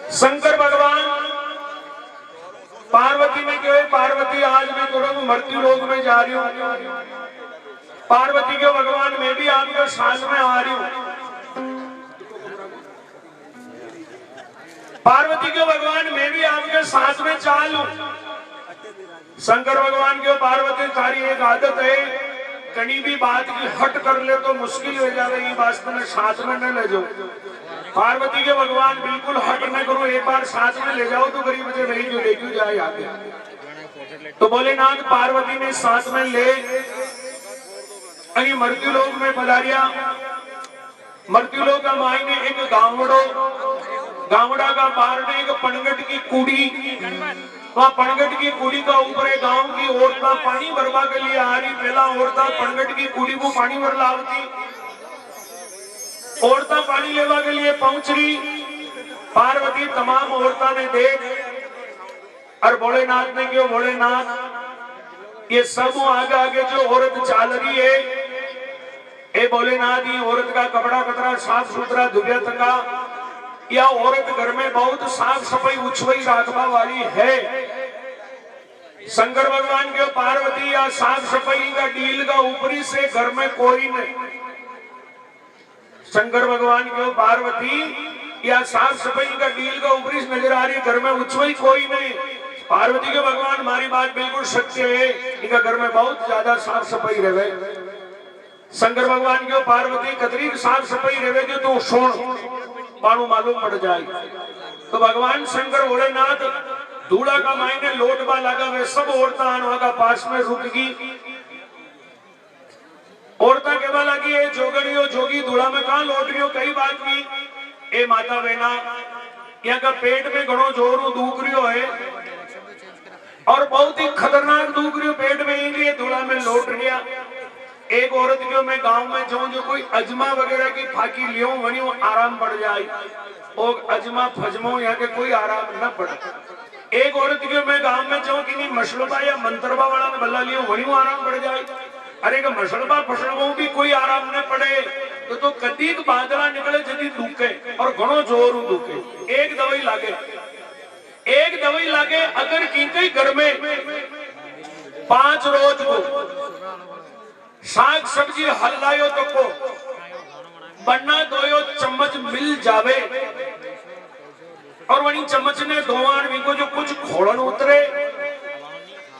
शंकर भगवान पार्वती ने कहे, पार्वती आज मैं तुरंत मृत्यु लोक में जा रही हूँ। पार्वती के भगवान मैं भी आपके साथ में आ रही हूँ। पार्वती के भगवान मैं भी आपके साथ में चालू। शंकर भगवान के पार्वती तारी एक आदत है, कहीं भी बात की हट कर ले तो मुश्किल हो जाए, ये बात में साथ में न ले जाओ। पार्वती के भगवान बिल्कुल हट न करो, एक बार साथ में ले जाओ तो गरीब से नहीं जो लेके जाए आगे। तो भोलेनाथ पार्वती ने साथ में ले मृत्यु लोक में पधारिया। मृत्यु लोक का मायने एक गावड़ा का बारने एक पनगट की कुड़ी, वहां पनगट की कुड़ी का ऊपर एक गांव की औरता पानी भरवा के लिए आ रही। पहला औरता पनगट की कुड़ी को पानी भर लावती, औरता पानी लेवा के लिए पहुंच रही। पार्वती तमाम औरता ने देख और भोलेनाथ ने क्यों, भोलेनाथ ये सब आगे आगे जो औरत चाल रही है, ए भोलेनाथ ये औरत का कपड़ा कतरा साफ सुथरा धुबिया तंगा, या औरत घर में बहुत साफ सफाई उछवाई राखवा वाली है। शंकर भगवान के पार्वती या साफ सफाई का डील का ऊपरी से घर में कोई नहीं। शंकर भगवान के पार्वती या साफ सफाई का डील का ऊपरी से नजर आ रही, घर में उछवाई कोई नहीं। पार्वती के भगवान हमारी बात बिल्कुल सत्य है, इनका घर में बहुत ज्यादा साफ सफाई रहे। शंकर भगवान के पार्वती कतरी साफ सफाई रहे जो तो सोन पाणु मालूम पड़ जाए। तो भगवान शंकर भोलेनाथ धूड़ा का मायने लोटवा लगा, वे सब औरता आनवा का पास में रुक गई। औरता कहवा लगी, ए जोगड़ियो जोगी धूड़ा में कहा लौट रही हो, कई बात की। ए माता बहना यहाँ का पेट में घणो जोर दुख रियो है और बहुत ही खतरनाक दुख रियो पेट में, इसलिए धूड़ा में लौट रिया। एक औरत जो मैं गांव में जाऊं जो कोई अजमा वगैरह की फाकी लियो वनी वो आराम पड़ जाए, और अजमा फजमो यहाँ के कोई आराम न पड़े। एक औरत जो मैं गांव में जाऊं कि नहीं मसलबा या मंत्रबा वाला ने बल्ला लियो वनी वो आराम पड़ जाए। अरे का मसलबा फसलबो भी कोई आराम न पड़े तो कदीक बादला निकले जदी दुखे और घणो जोर दुखे। एक दवाई लागे अगर की घर में 5 रोज को साग सब्जी हल्लायो तो को बन्ना दोयो चम्मच मिल जावे, और वही चम्मच ने धोवान भी को जो कुछ खोलन उतरे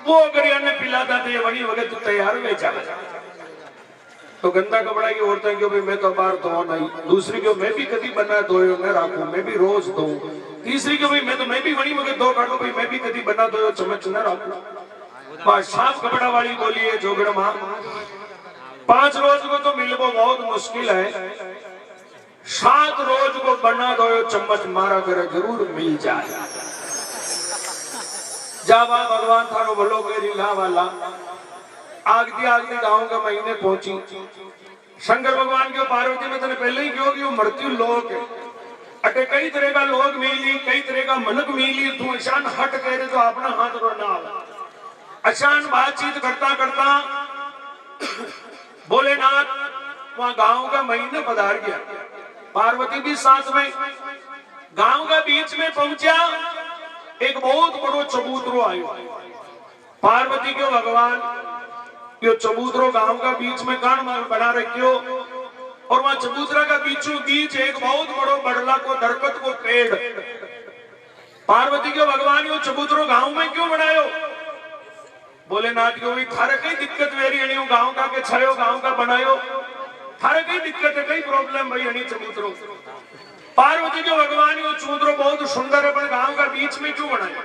वो अगर याने पिलाता दे वही वगैरह तो तैयार हो जाए। तो गंदा कपड़ा की औरतें क्यों, भाई मैं तो बाहर धो नहीं। दूसरी क्यों, मैं भी कभी बना धोयो मैं राखू, मैं भी रोज धो। तीसरी क्यों, भाई मैं भी वही वगैरह धो काटू, भाई मैं भी कभी बना धोयो चम्मच न राखू। साफ कपड़ा वाली बोलिए जोगड़ मां 5 रोज को तो मिलबो बहुत मुश्किल है, 7 रोज को बना दो चम्मच मारा करे जरूर मिल जाए। जावा भगवान थारो भलो के लीला वाला आगती गांव के महीने पहुंची। शंकर भगवान के पार्वती में तने पहले ही क्यों कि वो मृत्यु लोक है, अटे कई तरह का लोग मिली, कई तरह का मनक मिली। तू अचान हट कह रहे तो अपना हाथ रोना अचान बातचीत करता करता भोलेनाथ वहां गांव का महीने पधार गया। पार्वती भी साथ में गांव का बीच में पहुंचा। एक बहुत बड़ो चबूतरो आयो। पार्वती के भगवान यो चबूतरो गांव का बीच में कान बना रखियो, और वहां चबूतरा का बीचों बीच एक बहुत बड़ो बड़ला को दरकत को पेड़। पार्वती के भगवान यो चबूतरो गांव में क्यों बनायो? भोलेनाथ को भी थारे कई दिक्कत वेरी हणी गांव का के छयो गांव का बनायो, थारे कई दिक्कत है कई प्रॉब्लम भाई हणी चबूतरो। पार्वती के भगवान यो चबूतरो बहुत सुंदर है पर गांव का बीच में क्यों बनायो?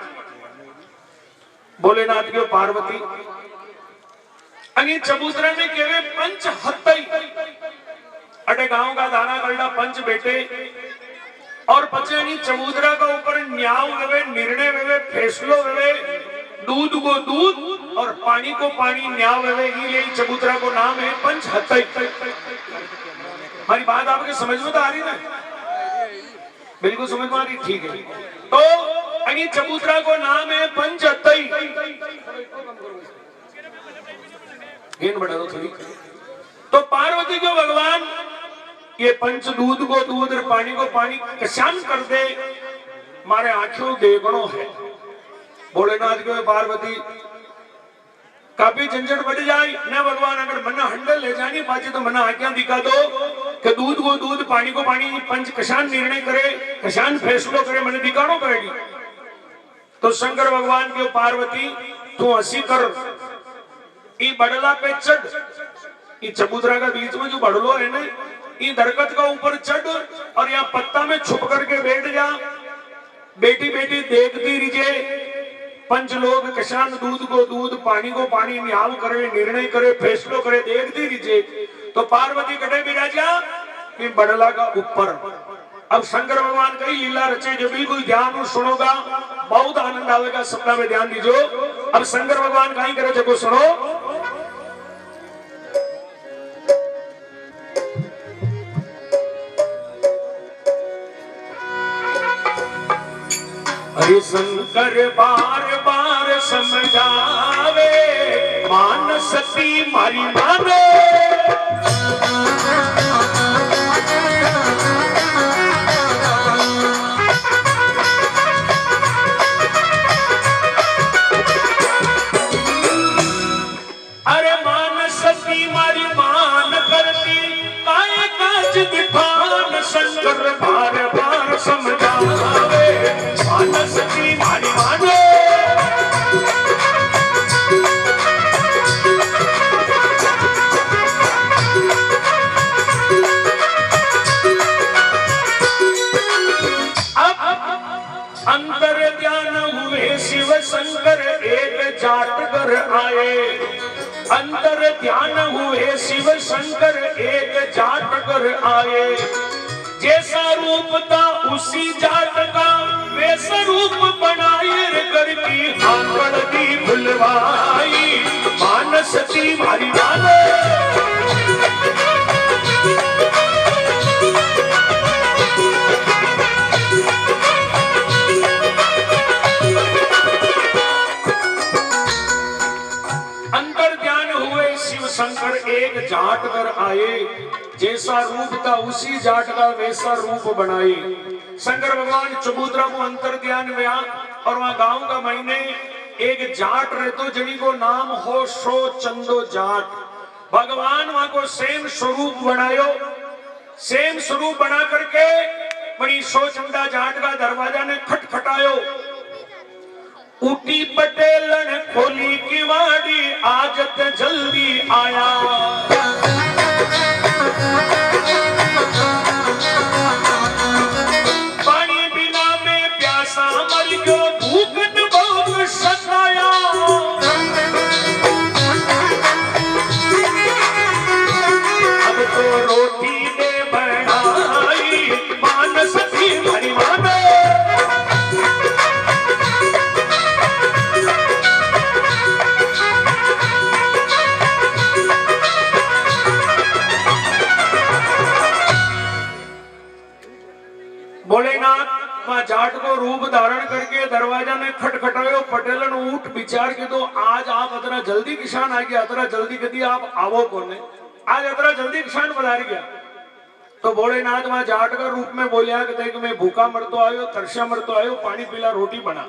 भोलेनाथ के पार्वती अनी चबूतरा में केवे पंच हत्तई अटे गांव का दाना गलडा पंच बेटे, और पचे चबूतरा का ऊपर न्याव वेवे निर्णय वेवे फैसलो वेवे, दूध को दूध और पानी को पानी न्याव वेवे, ये चबूतरा को नाम है पंच हत्तई। हमारी बात आपके समझ में तो आ रही ना? बिल्कुल समझ में आ रही, ठीक है। तो अनी चबूतरा को नाम है पंच हत्तई। बढ़ा दो थोड़ी। तो पार्वती को भगवान ये पंच दूध को दूध और पानी को पानी कशान कर दे, मारे आंखों देखनो है। भोलेनाथ के पार्वती काफी झंझट बढ़ जाए न भगवान अगर मना हंडल ले जानी पाचे तो मना आज्ञा दिखा दो कि दूध को दूध पानी को पानी पंच कशान निर्णय करे कशान फैसलो करे मैंने दिखानो पड़ेगी। तो शंकर भगवान के पार्वती तू हंसी कर ई बड़ला पे चढ़ ई चबूतरा का बीच में जो बड़लो है ना ई दरकत का ऊपर चढ़ और यहाँ पत्ता में छुप करके बैठ जा। बेटी बेटी देखती रहिए पंच लोग कशान दूध को दूध पानी को पानी निहाल करे निर्णय करे फैसलो करे देखती रहिए। तो पार्वती कटे विराजा कि बड़ला का ऊपर। अब शंकर भगवान कई लीला रचे जो बिल्कुल ध्यान सुनोगा बहुत आनंद आएगा। सपना में ध्यान दीजो। अब शंकर भगवान कहीं करे जगो सुनो। अरे शंकर बार बार समझावे मान सती मारी माने। अरे मान सती मारी मान करती काय काज दिखान। शंकर बार बार समझावे मान सती मारी माने। अंतर ध्यान हुए शिव शंकर एक जाट कर आए। अंतर ध्यान हुए शिव शंकर एक जाट कर आए। जैसा रूप था उसी जाट का वैसा रूप बनाए कर की आंकड़ दी भुलवाई। मान सती मारी माने। अंतर ध्यान हुए शिव शंकर एक जाट कर आए। जैसा रूप था उसी जाट का वैसा रूप बनाए। शंकर भगवान चबूतरा को अंतर ध्यान में आ और वहां गांव का महीने एक जाट रहतो जनी को नाम हो सो चंदो जाट। भगवान वहां को सेम स्वरूप बनायो। सेम स्वरूप बना करके बड़ी सो चंदा जाट का दरवाजा ने खटखटायो। उठी पटेलन खोली किवाड़ी आजत जल्दी आया। पानी बिना में प्यासा मर गयो भूख न बहुत सताया। अब तो रोटी दे बनाई मान सती मारी माने। भोलेनाथ वहां जाट को रूप धारण करके दरवाजा में खटखटायो। पटेलन उठ विचार के तो आज आप इतना जल्दी किसान आ गया इतना जल्दी कदी आप आवो कोने आज इतना जल्दी किसान पधार गया। तो भोलेनाथ वहां जाट का रूप में बोलिया कि मैं भूखा मरतो आयो तरसा मरतो आयो पानी पीला रोटी बना।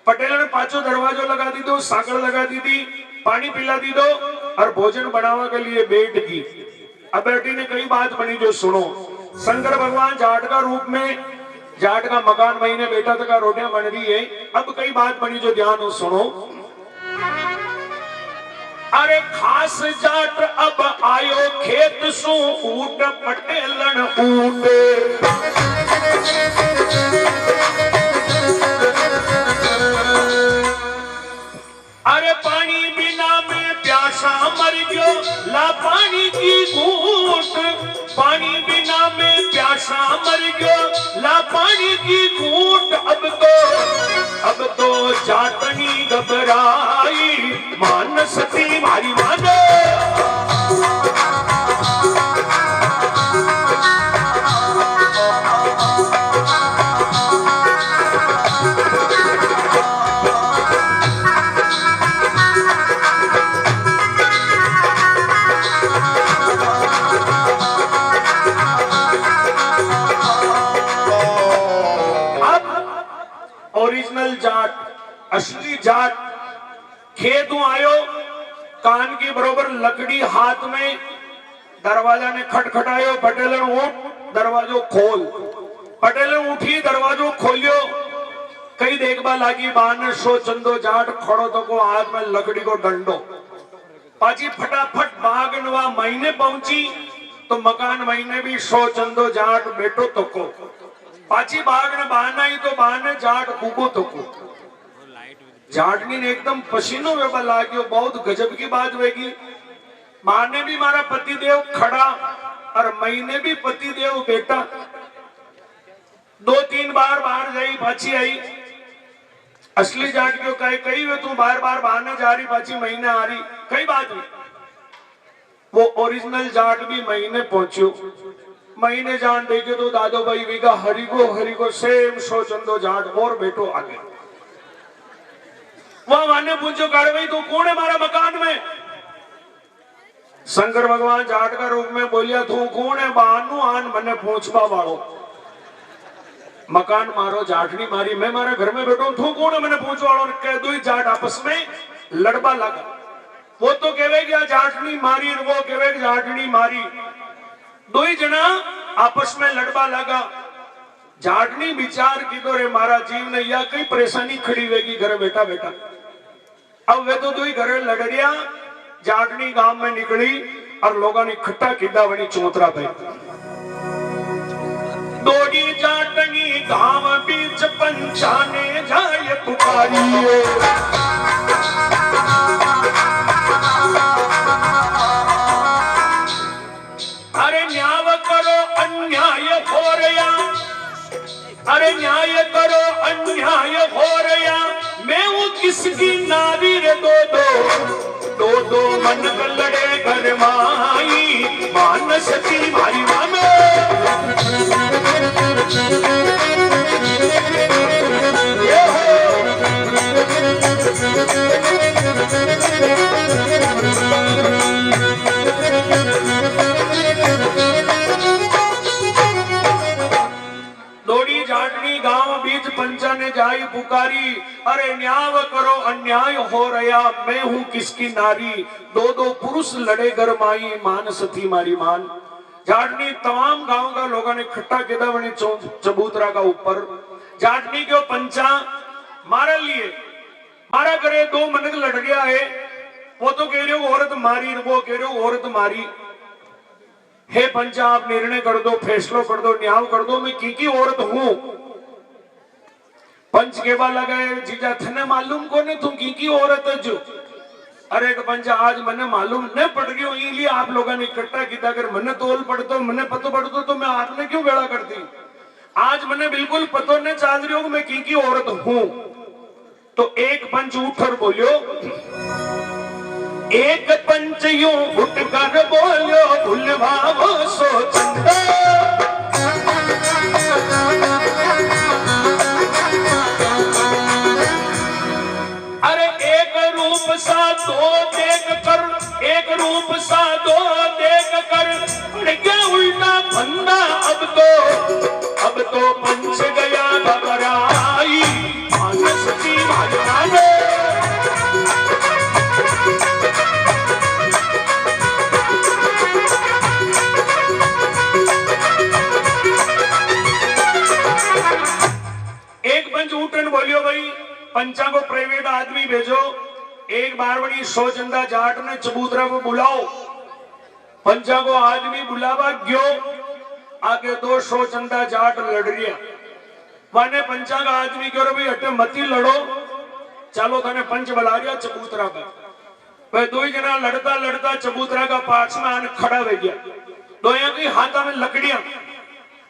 पटेल ने पांचों दरवाजों लगा दी दो साकड़ लगा दी थी पानी पिला दी दो और भोजन बनावा के लिए बैठ की। अब बेटी ने कई बात बनी जो सुनो। शंकर भगवान जाट का रूप में जाट का मकान महीने बेटा तक रोटियां बन रही है। अब कई बात बनी जो ध्यान हो सुनो। अरे खास जाट अब आयो खेत सु ऊट पटेलन ऊट। अरे पानी बिना में प्यासा मर गयो ला पानी की घूंट। पानी बिना में प्यासा मर गयो ला पानी की घूंट। अब तो जाटनी घबराई मान सती मारी माने। जाट असली जाट खेत आयो कान की बरोबर लकड़ी हाथ में दरवाजा ने खटखटायो पटेल उठ दरवाजो खोल पटेल उठी दरवाजो खोलियो कई देखबा लागी बाने शो चंदो जाट खड़ो तो को हाथ में लकड़ी को डंडो पाची फटाफट बागनवा महीने पहुंची तो मकान महीने भी शो चंदो जाट बेटो तो को पाची बागन बानाई तो बाने जाट कूबो तो को जाटनी ने एकदम पसीनो वेबा लाग्यो बहुत गजब की बात वेगी माने भी मारा पतिदेव खड़ा और महीने भी पतिदेव बेटा 2-3 बार बाहर गई पाची आई असली जाट क्यों कही वे तू बार बार बहाने जा रही पाची महीने आ रही कई बात हुई वो ओरिजिनल जाट भी महीने पहुंचो महीने जान देखे तो दादो भाई विगा हरिगो सेम शो चंदो जाट और बेटो आगे वह माने पूछो भाई तू कौन है मारा मकान में शंकर भगवान जाट का रूप में बोलिया तू कौन है बानू आन मने पूछवा वालो मकान मारो जाटनी मारी मैं मारे घर में बैठो तू कौन है मैंने पूछवा वालो कह दो जाट आपस में लड़बा लगा वो तो कहेगा जाटनी मारी वो कहेगा जाटनी मारी दो ही जना आपस में लड़बा लगा जाटनी विचार की तो रे मारा जीव ने या कई परेशानी खड़ी होगी घर बैठा बैठा अब वे तो दो ही घर लड़ गया जाटनी गांव में निकली और लोगों ने इकट्ठा किया बनी चौतरा पे दौड़ी जाटनी गांव बीच पंचाने जाए पुकारी अरे न्याय करो अन्याय हो रहा अरे न्याय करो अन्याय हो रहा मैं वो किसकी नारी रे दो मन लड़े घर माई मान सती भाई मानो दौड़ी जाटनी गांव बीच पंचा ने जाई पुकारी अरे न्याय करो अन्याय हो रहा मैं हूं किसकी नारी दो पुरुष लड़े गरमाई मान सती मारी मान जाटनी तमाम गांव का लोगों ने इकट्ठा किया बनी चबूतरा का ऊपर जाटनी के पंचा मारा लिए मारा करे 2 मनक लड़ गया है वो तो कह रहे हो औरत मारी वो कह रहे हो औरत मारी हे पंचा आप निर्णय कर दो फैसलो कर दो न्याय कर दो मैं की औरत हूं पंच केवा लगाए जीजा थने मालूम को ने तू की औरत है जो अरे पंचा आज मने मालूम नहीं पड़ गयो इसलिए आप लोगों ने इकट्ठा किया अगर मने तोल पड़तो मने पतो पड़तो तो मैं आपने क्यों बेड़ा करती आज मने बिल्कुल पतो ने चाल रही हो मैं की औरत हूं तो एक पंच उठकर बोलियो एक पंच यूं उठ कर बोलियो भूलवाओ सो चंदा अरे एक रूप सा दो देख कर एक रूप सा दो देख कर पड़ गया उल्टा फंदा अब तो पंच गया घबराई मानस की भागवाने बोलियो भाई पंचा को प्राइवेट आदमी भेजो एक बार बड़ी सो चंदा जाट ने चबूतरा को बुलाओ पंचा को आदमी बुलावा गयो आगे 2 सो चंदा जाट लड़ रिया माने पंचा का आदमी कह रहे भाई हटे मती लड़ो चलो थाने पंच बुला रिया चबूतरा पर भाई 2 जना लड़ता लड़ता चबूतरा का पास में आने खड़ा हो गया दोनों की हाथा में लकड़ियां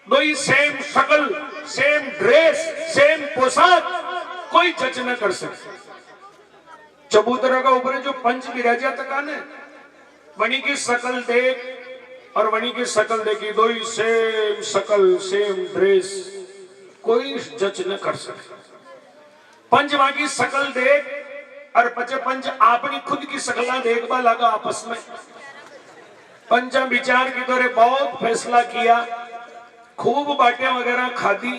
दो ही सेम शक्ल सेम ड्रेस सेम पोशाक कोई जज न कर सकते चबूतरा का ऊपर जो पंच विराजा तकाने वणी की शक्ल देख और वणी की शक्ल देखी दो ही सेम शक्ल सेम ड्रेस कोई जज न कर सकते पंच वहां की शक्ल देख और पचे पंच अपनी खुद की शक्ल देखबा लगा आपस में पंचा विचार की दौरे बहुत फैसला किया खूब बाटियां वगैरह खादी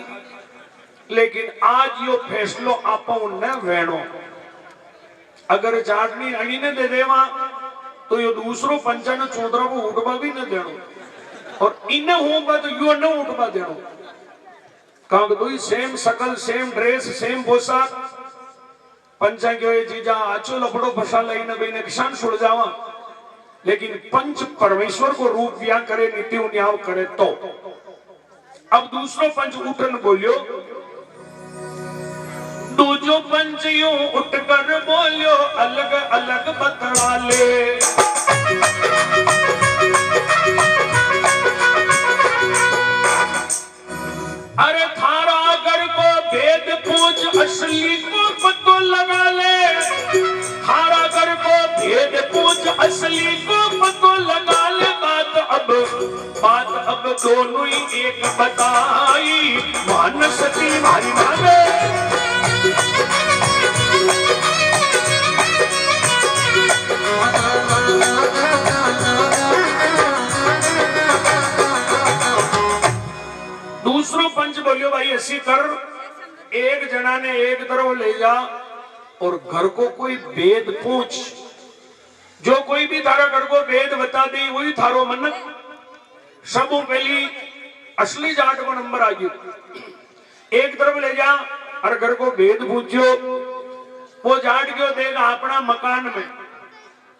लेकिन आज यो फैसलो आपो न वेणो। अगर जाटनी अणी ने दे देवा तो यो दूसरो पंचा ने चौधरा को उठवा भी न देनो, और इन्हें होगा तो यो न उठवा देनो। कहा तो सेम शकल, सेम ड्रेस, सेम पोशाक। पंचा क्यों जीजा आचो लपड़ो फसा लईने बेने किसान सुड़ जावा, लेकिन पंच परमेश्वर को रूप दिया करे, नीति उन्याव करे तो। अब दूसरो पंच उठन बोलियो, दूजो पंच यूं उठकर बोलियो, अलग अलग बतला ले। अरे थारा अगर को भेद पूछ असली को पतो लगा ले, थारा अगर को भेद पूछ असली को पतो लगा ले। बात अब दोनों ही एक बताई, मान सती मारी माने। दूसरो पंच बोलियो भाई ऐसी कर, एक जना ने एक तरफ ले जा और घर को कोई वेद पूछ, जो कोई भी थारा घर को वेद बता दी वही थारो मनक। सबू पहली असली जाट को नंबर आ गयो। एक तरफ ले जा और घर को वेद पूछो, वो जाट क्यों देगा अपना मकान में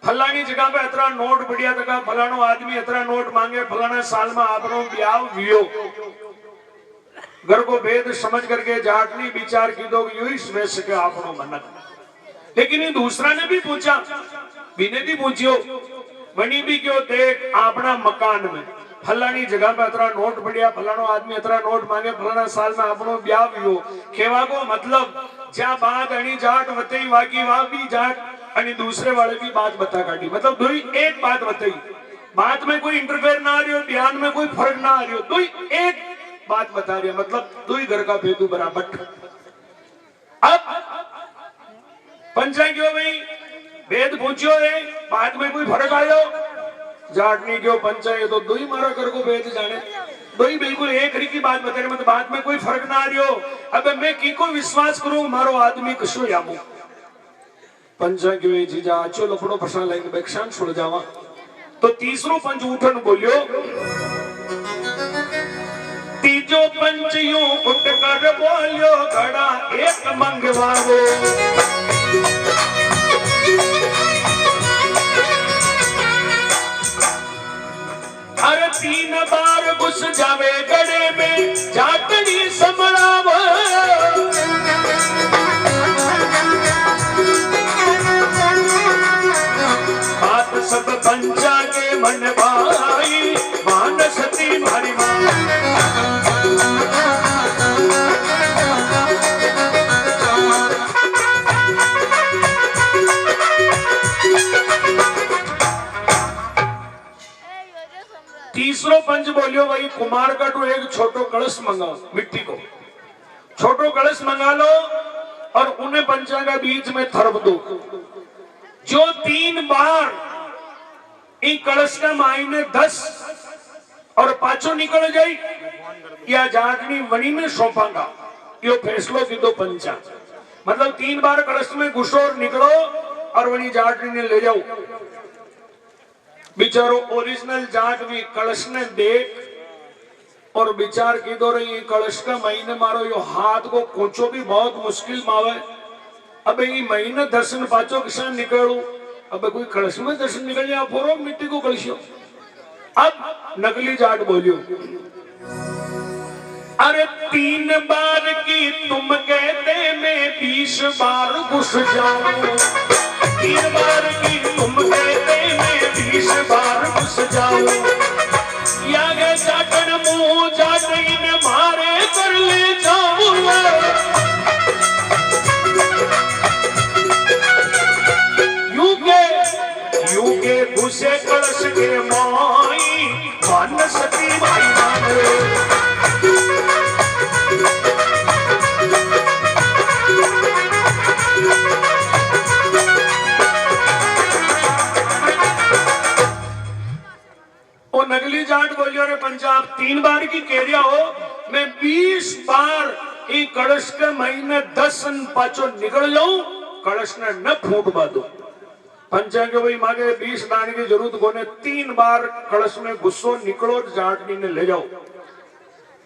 फलानी जगह पे इतना नोट बढ़िया तक फलानो आदमी इतना नोट मांगे, फलाना साल में आपनो ब्याह वियो। घर को भेद समझ करके जाटनी विचार की दो यू ही स्वेश के आपनो मनक। लेकिन ये दूसरा ने भी पूछा, बिने भी पूछियो, वनी भी क्यों देख अपना मकान में फलानी जगह पे इतना नोट बढ़िया, फलानो आदमी इतना नोट मांगे, फलाना साल में आपनो ब्याह वियो। केवा को मतलब ज्या बात अणी जाट बताई वाकी वहां भी जाट अणी दूसरे वाले भी बात बता काटी, मतलब दो ही एक बात बताई। बात में कोई इंटरफेयर ना आ रही हो, बयान में कोई फर्क ना आ रही हो, दो ही एक बात बता रही है, मतलब दो ही घर का भेदू बराबर। अब पंचा क्यों भाई भेद पूछो है, बात में कोई फर्क आयो। जाटनी क्यों पंचा, ये तो दो ही मारा घर को भेद जाने, दो ही बिल्कुल एक री की बात बता रहे, मतलब बात में कोई फर्क ना आ रही हो। अब मैं की को विश्वास करूं, मारो आदमी कशो यामू। पंचा क्यों जीजा आचो लफड़ो फसा लाइन बेक्षान छोड़ जावा। तो तीसरो पंच उठन बोलियो, तीजो पंच यूं उठ कर बोलियो, घड़ा एक मंगवाओ। हर 3 बार घुस जावे गड़े में, जाटनी संभळाव। बात सब पंचा के मन भाई, मान सती मारी तीसरो पंच बोलियो भाई कुमार का तो एक छोटो कलश मंगाओ, मिट्टी को छोटो कलश मंगा लो और उन्हें पंचा के बीच में थरप दो। जो 3 बार इन कलश का मायने 10 और पांचों निकल जाए या जाटनी वनी में सौंपागा, यो फैसलो की दो पंचा। मतलब 3 बार कलश में घुसो और निकलो और वनी जाटनी ने ले जाओ। बिचारो ओरिजिनल जाट भी कलश ने देख और विचार की दो रही कलश का महीने मारो, यो हाथ को कोचो भी बहुत मुश्किल मावे। अब ये महीने दर्शन पाचो किसान निकलू, अब कोई कलश में दर्शन निकल जाए फोरो मिट्टी को कलशियो। अब नकली जाट बोलियो, अरे 3 बार की तुम कहते मैं 20 बार घुस जाऊं। 3 बार की तुम कहते मैं 20 बार घुस जाऊं। या गे जाटन मुंह जाटन मारे कर ले जाऊं। यूं के घुसे कलश के माई, मान सती माई मान। नकली जाट बोलियो रे पंजाब 3 बार की कह रहा हो, मैं 20 बार ई कलश के महीने 10 पाचो निकल जाऊं कलश ने न फूटवा दो। पंचा के भाई मांगे 20 दाने की जरूरत कोने 3 बार कलश में गुस्सो निकलो जाटनी ने ले जाओ।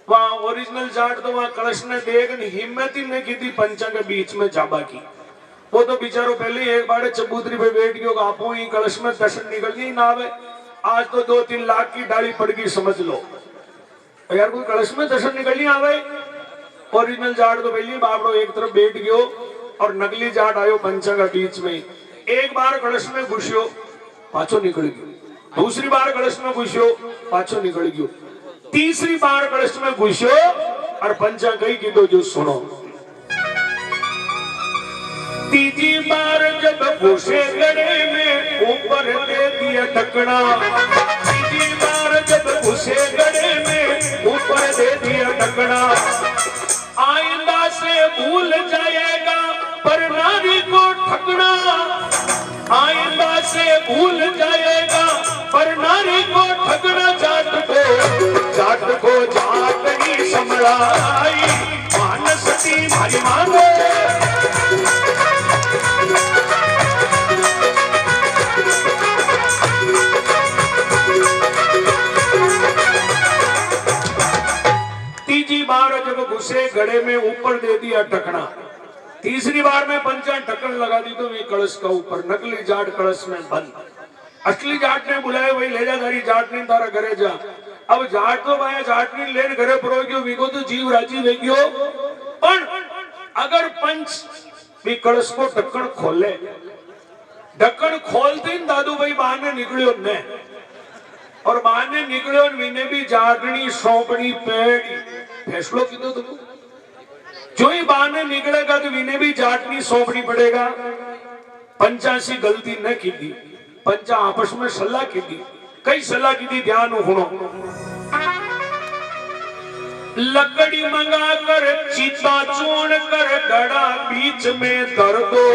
वहां ओरिजिनल जाट तो वहां कलश ने देख हिम्मत ही नहीं की थी पंचा के बीच में जाबा की। वो तो बेचारो पहले एक बार चबूतरी पे बैठ गयो आपो ही कलश में दर्शन निकल गई ना आवे। आज तो 2-3 लाख की डाली पड़ गई समझ लो यार कोई कलश में दर्शन निकल नहीं आवे। ओरिजिनल जाट तो पहले बापड़ो एक तरफ बैठ गयो और नकली जाट आयो पंचा का बीच में। एक बार कलश में घुसियो पाछो निकल गयो, दूसरी बार कलश में घुसियो पाछो निकल गयो, तीसरी बार कलश में घुसियो और पंचा कही की दो जो सुनो। तीसरी बार जब घुसे गड़े में ऊपर दे दिया ढकना, तीसरी बार जब घुसे गड़े में ऊपर दे दिया ढकना, आइंदा से भूल जाएगा पर नारी को ठगना, आइंदा से भूल जाएगा पर नारी को ठगना। जाट को जाट ही संभलाई मान सती मारी मानो। तीसरी बार जब घुसे गड़े में ऊपर दे दिया ढकना, तीसरी बार में पंचा ढक्कन लगा दी तो ये कलश का ऊपर नकली जाट कलश में बंद। असली जाट ने बुलाया वही ले जा तारी जाट ने तारा घरे जा। अब जाट तो भाई जाट ने लेन घरे परो गयो वीको तो जीव राजी वे गयो। पर अगर पंच भी कलश को ढक्कन खोले, ढक्कन खोलते ही दादू भाई बाहर ने निकलियो ने और बाहर ने निकलियो वीने भी जाटनी सौंपनी पेड़ी फैसलो की दो तुमको जो ही बहाने निकलेगा तो विने भी जाटनी सौंपनी पड़ेगा। पंचासी गलती न की थी, पंचा आपस में सलाह की थी, कई सलाह की थी ध्यान सुनो। लकड़ी मंगा कर चीता चूण कर गड़ा बीच में धर दो,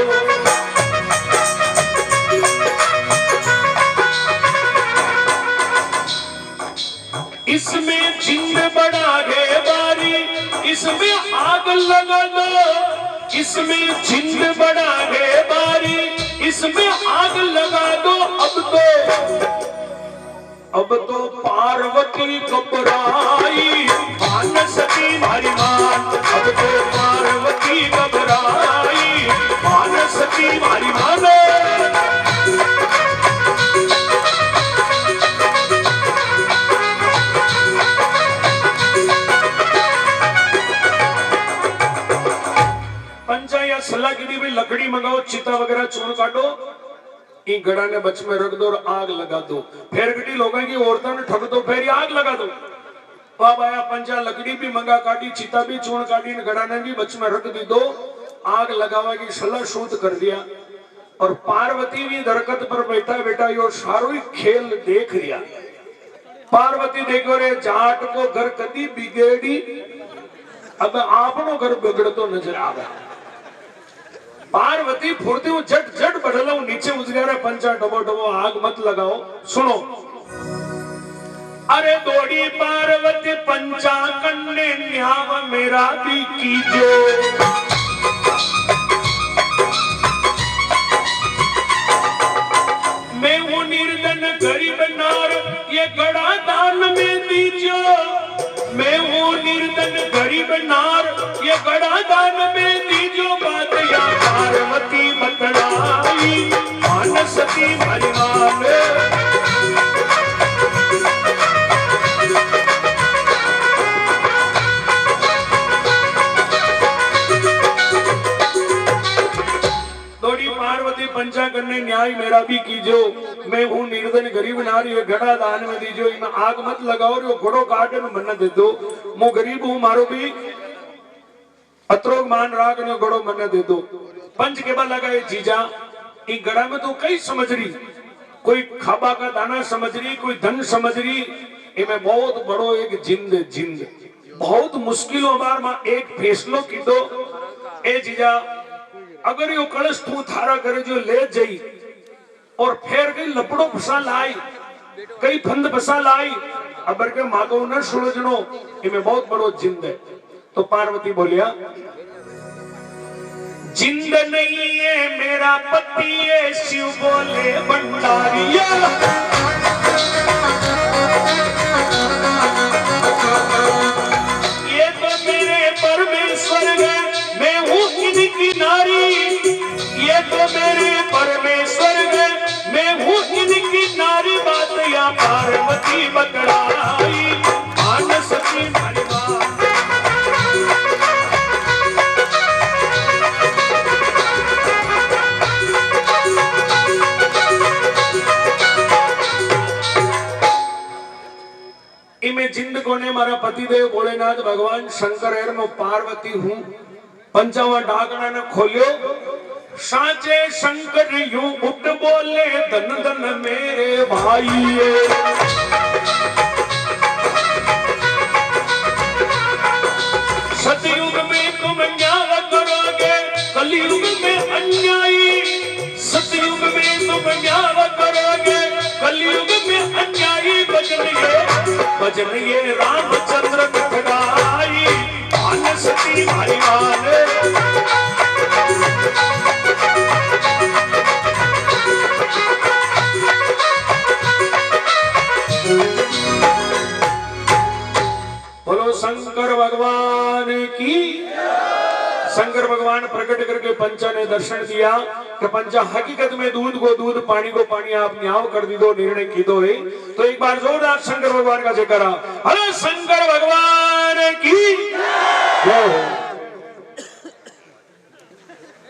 इसमें जिंद बड़ा है बारी इसमें आग लगा दो, इसमें जिंद बड़ा है बारी इसमें आग लगा दो। अब तो पार्वती घबराई मान सती मारी मान, अब तो पार्वती घबराई मान सती मारी मान। सलाह की थी भाई लकड़ी मंगाओ चिता वगैरह चून काटो इन गड़ा ने बच में रख दो और आग लगा दो। फिर गटी लोगों की औरतों ने ठग दो फिर आग लगा दो। अब आया पंचा लकड़ी भी मंगा काटी चिता भी चून काटी गड़ा ने भी बच में रख दी दो आग लगावा की सलाह शूद कर दिया। और पार्वती भी दरकत पर बैठा बैठा यो सारो ही खेल देख रिया। पार्वती देखो रे जाट को घर कदी बिगेड़ी अब आपनो घर बिगड़तो नजर आवे। पार्वती फुर्ती हूं झट झट बढ़ला हूं नीचे उजगारे पंचा डबो डबो आग मत लगाओ। सुनो अरे दौड़ी पार्वती पंचा कन्ने न्याव मेरा भी कीजो, मैं हूं निर्धन गरीब नार ये गड़ा दान में दीजो, मैं हूं निर्धन गरीब नार ये गड़ा दान में दीजो। बात या पार्वती बतलाई मान सती मारी मान। दौड़ी पार्वती पंचा करने न्याय मेरा भी कीजो, मैं हूं निर्धन गरीब नारी ये घड़ा दान में दीजो। इन आग मत लगाओ यो घोड़ो काटे मन दे दो, मु गरीब हूं मारो भी अत्रोग मान राग ने घोड़ो मन दे दो। पंच के बाद लगा जीजा इन गड़ा में तो कई समझ रही, कोई खाबा का दाना समझ रही, कोई धन समझ रही, इनमें बहुत बड़ो एक जिंद बहुत मुश्किलों बार मां एक फैसलो की दो। ए जीजा अगर यो कलश तू थारा करे जो ले जाई और फिर कई लपड़ो फसा लाई कई फंद फसा लाई अबर के मागो न सुलझनो, इनमें बहुत बड़ो जिंद है। तो पार्वती बोलिया, जिंद नहीं है मेरा पति है, शिव बोले भंडारिया। ये तो मेरे परमेश्वर है, मैं हूँ इनकी नारी। ये तो मेरे परमेश्वर है, मैं हूँ इनकी नारी। बात या पार्वती बतलाई, मान सती मारी बात। इमे जिंद कोने मारा पतिदेव भोलेनाथ भगवान शंकर एरनो पार्वती हूं। पंचावा ढाकना ने खोलियो, साचे शंकर यूं उठ बोले, धन धन मेरे भाई। सतयुग में तुम न्याय करोगे, कलयुग में अन्यायी। सतयुग में तुम न्याय करोगे, कलयुग में अन्यायी। भजन ये रामचंद्र कठराई, मान सती मारी मान। बोलो शंकर भगवान की। शंकर भगवान प्रकट करके पंचा ने दर्शन दिया कि पंचा हकीकत में दूध को दूध, पानी को पानी आप न्याव कर दी दो, निर्णय की दो है। तो एक बार जोरदार शंकर भगवान का जयकारा। अरे शंकर भगवान की जय।